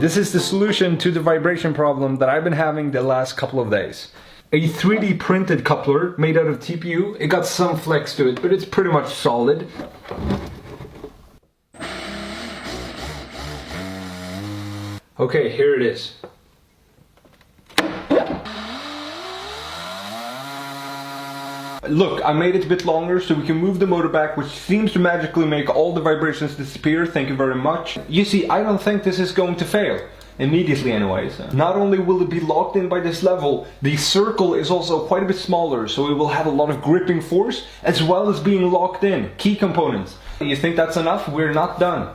This is the solution to the vibration problem that I've been having the last couple of days. A 3D printed coupler made out of TPU. It got some flex to it, but it's pretty much solid. Okay, here it is. Look, I made it a bit longer so we can move the motor back, which seems to magically make all the vibrations disappear. Thank you very much. You see, I don't think this is going to fail. Immediately anyways. Not only will it be locked in by this level, the circle is also quite a bit smaller, so it will have a lot of gripping force as well as being locked in. Key components. You think that's enough? We're not done.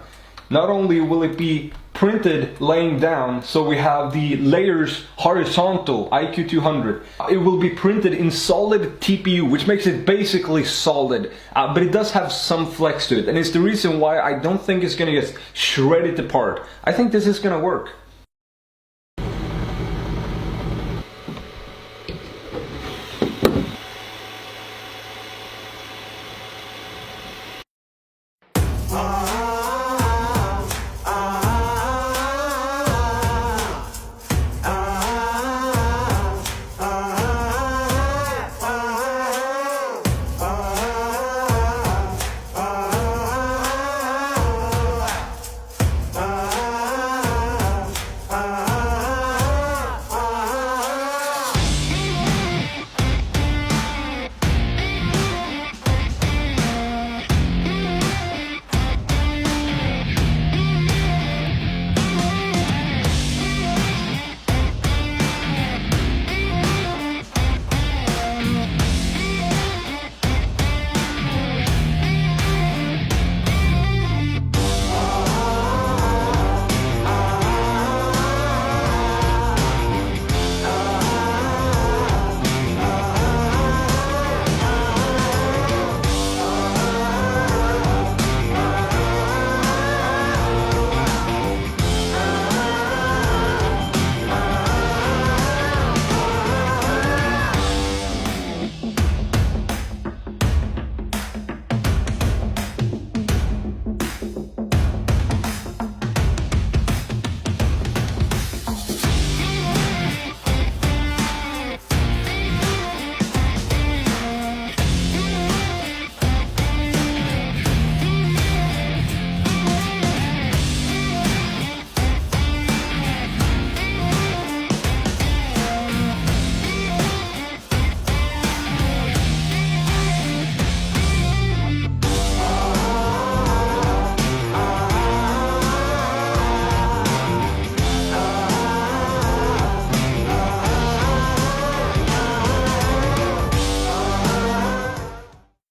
Not only will it be printed laying down, so we have the layers horizontal, IQ 200. It will be printed in solid TPU, which makes it basically solid, but it does have some flex to it, and it's the reason why I don't think it's gonna get shredded apart. I think this is gonna work.